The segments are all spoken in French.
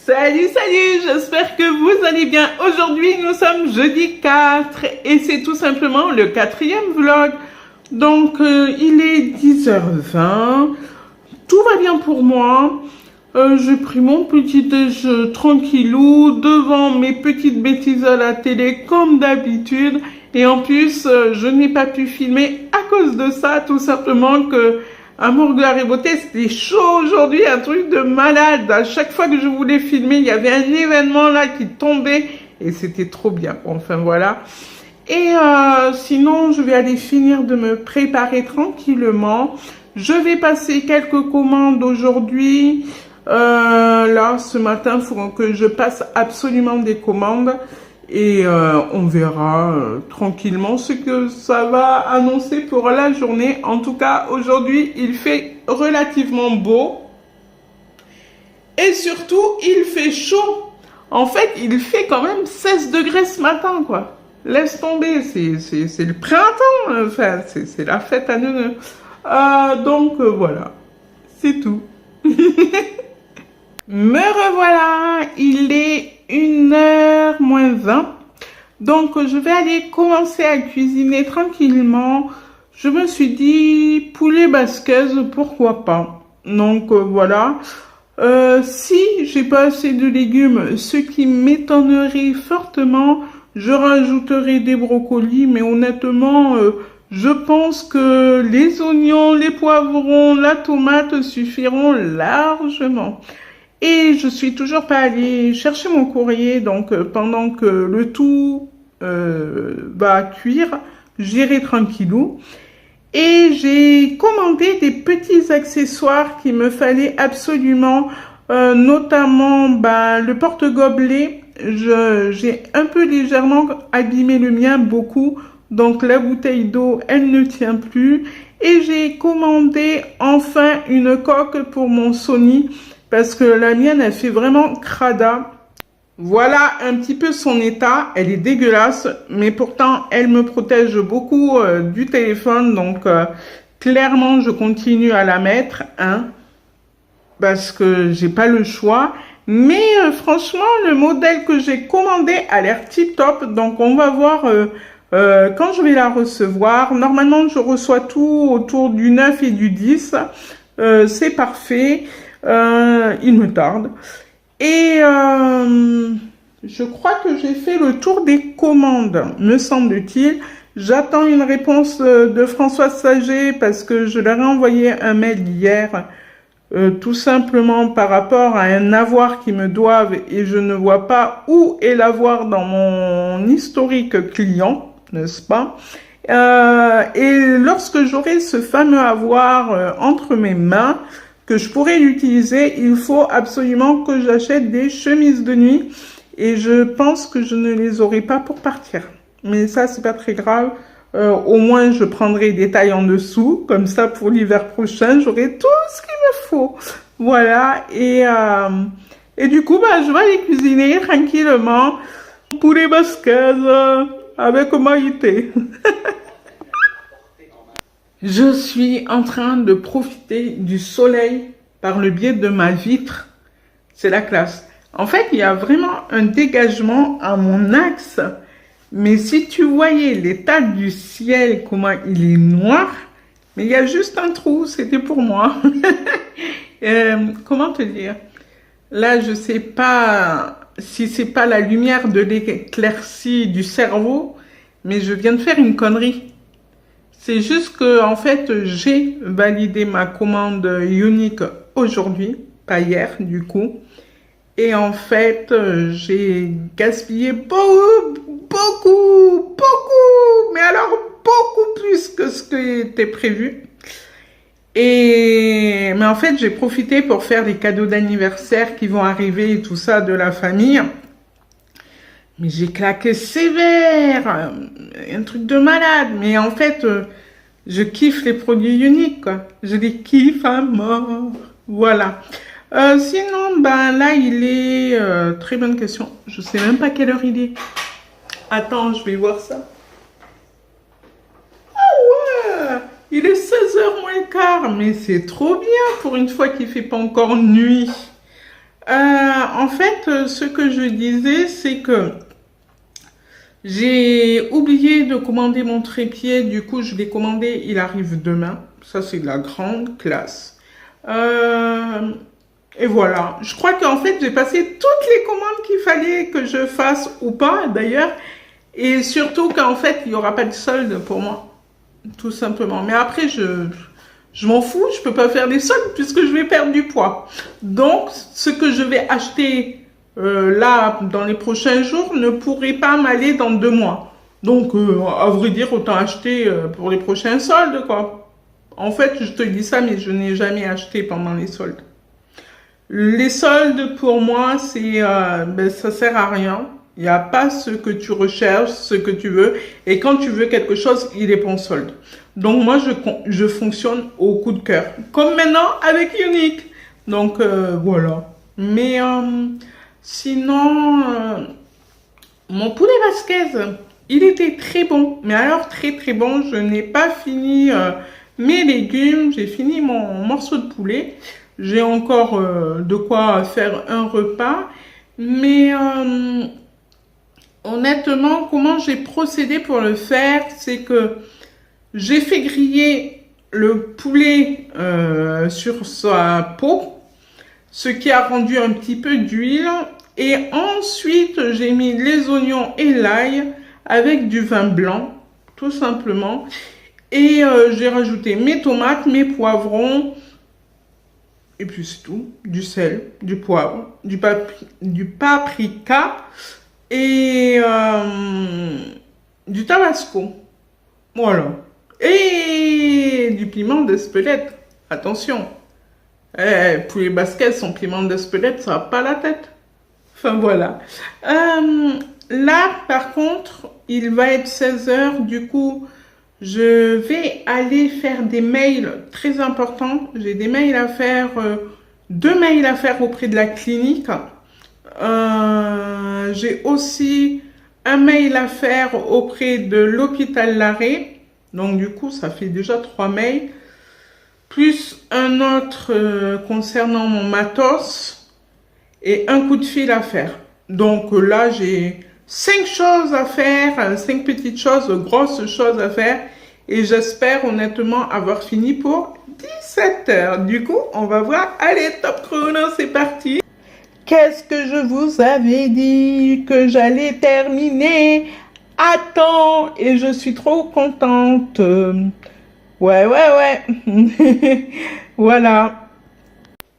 Salut, salut, j'espère que vous allez bien. Aujourd'hui, nous sommes jeudi 4 et c'est tout simplement le 4e vlog. Donc, il est 10h20, tout va bien pour moi. J'ai pris mon petit déj tranquillou devant mes petites bêtises à la télé comme d'habitude. Et en plus, je n'ai pas pu filmer à cause de ça, tout simplement que Amour, gloire et beauté, c'était chaud aujourd'hui, un truc de malade. À chaque fois que je voulais filmer, il y avait un événement là qui tombait et c'était trop bien. Enfin voilà. Et sinon, je vais aller finir de me préparer tranquillement. Je vais passer quelques commandes aujourd'hui. Là, ce matin, il faut que je passe absolument des commandes. Et on verra tranquillement ce que ça va annoncer pour la journée. En tout cas, aujourd'hui, il fait relativement beau. Et surtout, il fait chaud. En fait, il fait quand même 16 degrés ce matin, quoi. Laisse tomber, c'est le printemps. Enfin, c'est la fête à neuneu. Donc, voilà. C'est tout. Me revoilà, il est 1h moins 20. Donc, je vais aller commencer à cuisiner tranquillement. Je me suis dit, poulet basquaise, pourquoi pas. Donc, voilà. Si j'ai pas assez de légumes, ce qui m'étonnerait fortement, je rajouterai des brocolis. Mais honnêtement, je pense que les oignons, les poivrons, la tomate suffiront largement. Et je suis toujours pas allée chercher mon courrier, donc pendant que le tout va cuire, j'irai tranquillou. Et j'ai commandé des petits accessoires qu'il me fallait absolument, notamment le porte-gobelet. J'ai un peu légèrement abîmé le mien, beaucoup, donc la bouteille d'eau, elle ne tient plus. Et j'ai commandé enfin une coque pour mon Sony, parce que la mienne, elle fait vraiment crada. Voilà un petit peu son état. Elle est dégueulasse, mais pourtant, elle me protège beaucoup du téléphone. Donc, clairement, je continue à la mettre, hein, parce que j'ai pas le choix. Mais franchement, le modèle que j'ai commandé a l'air tip-top. Donc, on va voir quand je vais la recevoir. Normalement, je reçois tout autour du 9 et du 10. C'est parfait. Il me tarde. Et je crois que j'ai fait le tour des commandes, me semble-t-il. J'attends une réponse de Françoise Sager parce que je leur ai envoyé un mail hier, tout simplement par rapport à un avoir qu'ils me doivent et je ne vois pas où est l'avoir dans mon historique client, n'est-ce pas? Et lorsque j'aurai ce fameux avoir entre mes mains, que je pourrais l'utiliser, il faut absolument que j'achète des chemises de nuit et je pense que je ne les aurai pas pour partir. Mais ça, c'est pas très grave. Au moins, je prendrai des tailles en dessous. Comme ça, pour l'hiver prochain, j'aurai tout ce qu'il me faut. Voilà. Et du coup, je vais aller cuisiner tranquillement. Poulet basquaise avec Maïté. Je suis en train de profiter du soleil par le biais de ma vitre. C'est la classe. En fait, il y a vraiment un dégagement à mon axe. Mais si tu voyais l'état du ciel, comment il est noir, mais il y a juste un trou, c'était pour moi. Comment te dire? Là, je sais pas si c'est pas la lumière de l'éclaircie du cerveau, mais je viens de faire une connerie. C'est juste que, en fait, j'ai validé ma commande unique aujourd'hui, pas hier, du coup. Et en fait, j'ai gaspillé beaucoup, mais alors beaucoup plus que ce qui était prévu. Mais en fait, j'ai profité pour faire les cadeaux d'anniversaire qui vont arriver et tout ça de la famille. Mais j'ai claqué sévère, un truc de malade. Mais en fait, je kiffe les produits uniques, quoi. Je les kiffe à mort. Voilà. Sinon, là, il est... très bonne question. Je sais même pas quelle heure il est. Attends, je vais voir ça. Ah ouais, il est 16h moins le quart. Mais c'est trop bien pour une fois qu'il fait pas encore nuit. En fait, ce que je disais, c'est que j'ai oublié de commander mon trépied. Du coup, je l'ai commandé. Il arrive demain. Ça, c'est de la grande classe. Euh, et voilà. Je crois qu'en fait, j'ai passé toutes les commandes qu'il fallait que je fasse ou pas, d'ailleurs. Et surtout qu'en fait, il n'y aura pas de solde pour moi. Tout simplement. Mais après, je m'en fous. Je peux pas faire des soldes puisque je vais perdre du poids. Donc, ce que je vais acheter là, dans les prochains jours, ne pourrait pas m'aller dans 2 mois. Donc, à vrai dire, autant acheter pour les prochains soldes, quoi. En fait, je te dis ça, mais je n'ai jamais acheté pendant les soldes. Les soldes, pour moi, ça sert à rien. Il n'y a pas ce que tu recherches, ce que tu veux. Et quand tu veux quelque chose, il est en solde. Donc, moi, je fonctionne au coup de cœur. Comme maintenant avec Unique. Donc, voilà. Mais, sinon, mon poulet basquez, il était très bon. Mais alors, très, très bon. Je n'ai pas fini mes légumes. J'ai fini mon morceau de poulet. J'ai encore de quoi faire un repas. Mais honnêtement, comment j'ai procédé pour le faire, c'est que j'ai fait griller le poulet sur sa peau, ce qui a rendu un petit peu d'huile. Et ensuite, j'ai mis les oignons et l'ail avec du vin blanc, tout simplement. Et j'ai rajouté mes tomates, mes poivrons. Et puis c'est tout. Du sel, du poivre, du paprika et du tabasco. Voilà. Et du piment d'Espelette. Attention. Poulet basquez sans piment d'Espelette, ça va pas la tête. Enfin voilà. Là, par contre, il va être 16 heures. Du coup, je vais aller faire des mails très importants. J'ai des mails à faire, 2 mails à faire auprès de la clinique. J'ai aussi un mail à faire auprès de l'hôpital Larrey. Donc du coup, ça fait déjà 3 mails. Plus un autre concernant mon matos et un coup de fil à faire. Donc là, j'ai 5 choses à faire, 5 petites choses, grosses choses à faire. Et j'espère honnêtement avoir fini pour 17 heures. Du coup, on va voir. Allez, top chrono, c'est parti. Qu'est-ce que je vous avais dit que j'allais terminer à temps et je suis trop contente. Ouais. Voilà.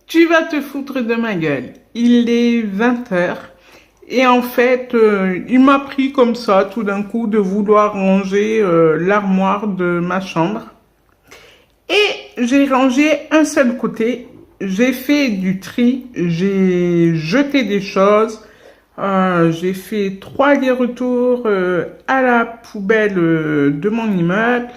Tu vas te foutre de ma gueule. Il est 20 heures. Et en fait, il m'a pris comme ça, tout d'un coup, de vouloir ranger l'armoire de ma chambre. Et j'ai rangé un seul côté. J'ai fait du tri. J'ai jeté des choses. J'ai fait 3 allers-retours à la poubelle de mon immeuble.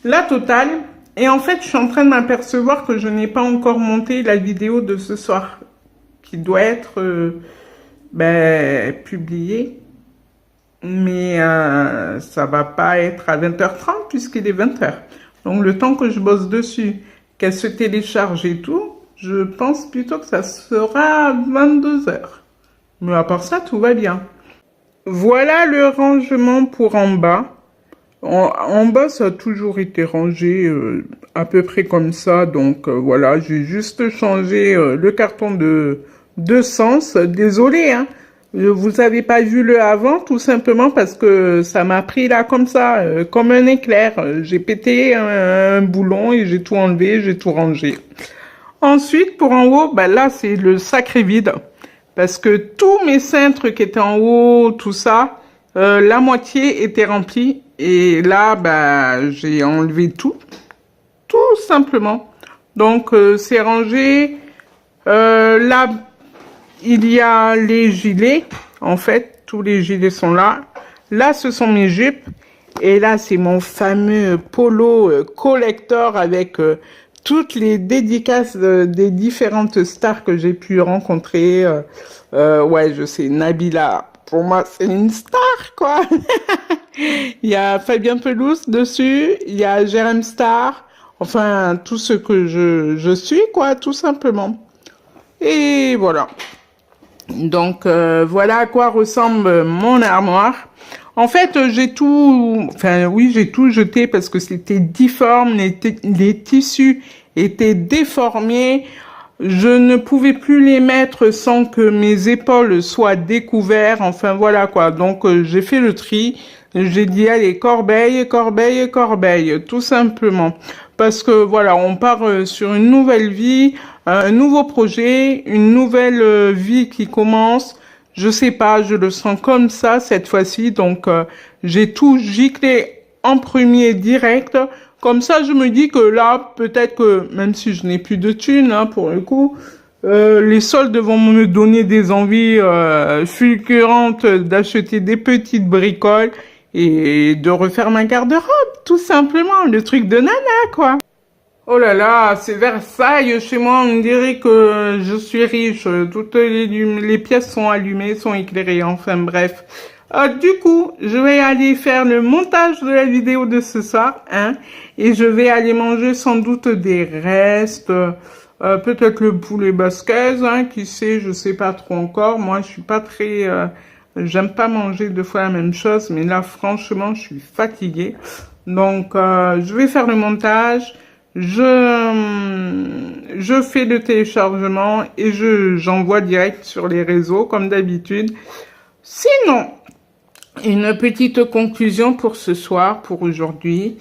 La totale. Et en fait, je suis en train de m'apercevoir que je n'ai pas encore monté la vidéo de ce soir, qui doit être publiée. Mais ça va pas être à 20h30 puisqu'il est 20h. Donc le temps que je bosse dessus, qu'elle se télécharge et tout, je pense plutôt que ça sera à 22h. Mais à part ça, tout va bien. Voilà le rangement pour en bas. En bas, ça a toujours été rangé à peu près comme ça. Donc voilà, j'ai juste changé le carton de sens. Désolé, hein. Vous avez pas vu le avant, tout simplement parce que ça m'a pris là comme ça, comme un éclair. J'ai pété un boulon et j'ai tout enlevé, j'ai tout rangé. Ensuite, pour en haut, là, c'est le sacré vide. Parce que tous mes cintres qui étaient en haut, tout ça, la moitié était remplie. Et là, j'ai enlevé tout simplement. Donc, c'est rangé. Là, il y a les gilets. En fait, tous les gilets sont là. Là, ce sont mes jupes. Et là, c'est mon fameux polo collector avec toutes les dédicaces des différentes stars que j'ai pu rencontrer. Ouais, je sais, Nabila, pour moi, c'est une star, quoi. Il y a Fabien Pelouse dessus, il y a Jérém Star, enfin, tout ce que je suis, quoi, tout simplement. Et voilà. Donc voilà à quoi ressemble mon armoire. En fait, j'ai tout, enfin oui, j'ai tout jeté parce que c'était difforme, les tissus étaient déformés. Je ne pouvais plus les mettre sans que mes épaules soient découvertes. Enfin voilà quoi. Donc j'ai fait le tri. J'ai dit allez, corbeille, corbeille, corbeille, tout simplement. Parce que voilà, on part sur une nouvelle vie, un nouveau projet, une nouvelle vie qui commence. Je sais pas, je le sens comme ça cette fois-ci. Donc j'ai tout giclé en premier direct. Comme ça, je me dis que là, peut-être que, même si je n'ai plus de thunes, hein, pour le coup, les soldes vont me donner des envies fulgurantes d'acheter des petites bricoles et de refaire ma garde-robe, tout simplement. Le truc de nana, quoi. Oh là là, c'est Versailles chez moi, on dirait que je suis riche. Toutes les pièces sont allumées, sont éclairées, enfin bref. Du coup, je vais aller faire le montage de la vidéo de ce soir, hein, et je vais aller manger sans doute des restes, peut-être le poulet basquez, hein, qui sait, je sais pas trop encore. Moi, je suis pas très, j'aime pas manger deux fois la même chose, mais là, franchement, je suis fatiguée. Donc, je vais faire le montage. Je fais le téléchargement et j'envoie direct sur les réseaux comme d'habitude. Sinon, une petite conclusion pour ce soir, pour aujourd'hui.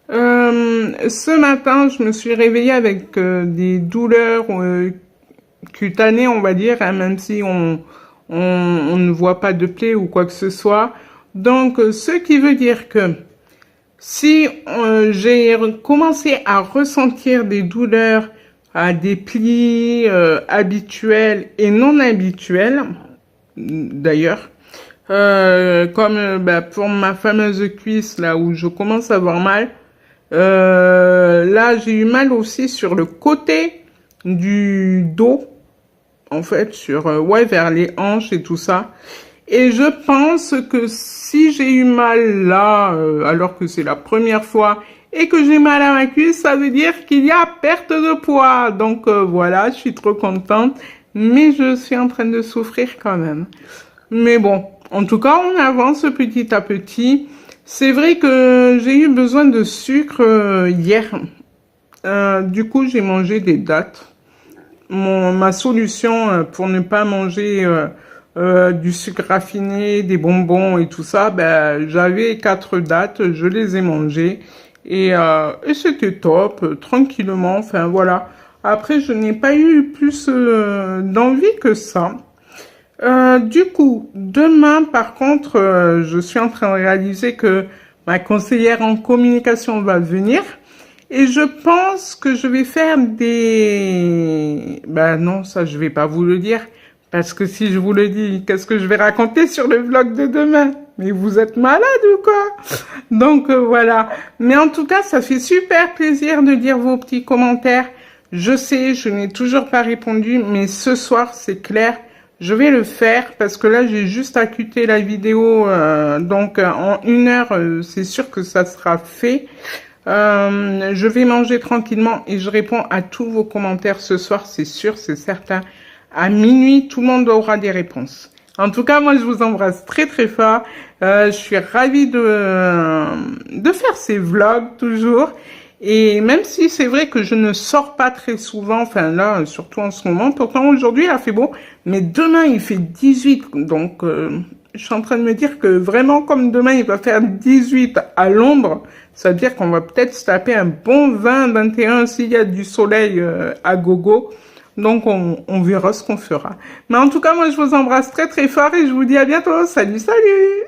Ce matin, je me suis réveillée avec des douleurs cutanées, on va dire, hein, même si on ne voit pas de plaie ou quoi que ce soit. Donc, ce qui veut dire que si j'ai commencé à ressentir des douleurs à des plis habituels et non habituels, d'ailleurs, comme pour ma fameuse cuisse, là où je commence à avoir mal, là j'ai eu mal aussi sur le côté du dos, en fait, ouais, vers les hanches et tout ça. Et je pense que si j'ai eu mal là, alors que c'est la première fois, et que j'ai mal à ma cuisse, ça veut dire qu'il y a perte de poids. Donc voilà, je suis trop contente, mais je suis en train de souffrir quand même. Mais bon, en tout cas, on avance petit à petit. C'est vrai que j'ai eu besoin de sucre hier. Du coup, j'ai mangé des dattes. Ma solution pour ne pas manger du sucre raffiné, des bonbons et tout ça, j'avais 4 dattes, je les ai mangées et c'était top, tranquillement, enfin voilà. Après, je n'ai pas eu plus d'envie que ça. Du coup, demain, par contre, je suis en train de réaliser que ma conseillère en communication va venir. Et je pense que je vais faire des... non, ça je vais pas vous le dire. Parce que si je vous le dis, qu'est-ce que je vais raconter sur le vlog de demain? Mais vous êtes malade ou quoi? Donc voilà. Mais en tout cas, ça fait super plaisir de lire vos petits commentaires. Je sais, je n'ai toujours pas répondu, mais ce soir, c'est clair. Je vais le faire parce que là, j'ai juste à cuter la vidéo. Donc en 1 heure, c'est sûr que ça sera fait. Je vais manger tranquillement et je réponds à tous vos commentaires ce soir, c'est sûr, c'est certain. À minuit, tout le monde aura des réponses. En tout cas, moi, je vous embrasse très très fort. Je suis ravie de faire ces vlogs toujours. Et même si c'est vrai que je ne sors pas très souvent, enfin là, surtout en ce moment, pourtant aujourd'hui, il a fait beau, mais demain, il fait 18, donc je suis en train de me dire que vraiment, comme demain, il va faire 18 à l'ombre, ça veut dire qu'on va peut-être se taper un bon 20, 21 s'il y a du soleil à gogo. Donc, on verra ce qu'on fera. Mais en tout cas, moi, je vous embrasse très très fort et je vous dis à bientôt. Salut, salut!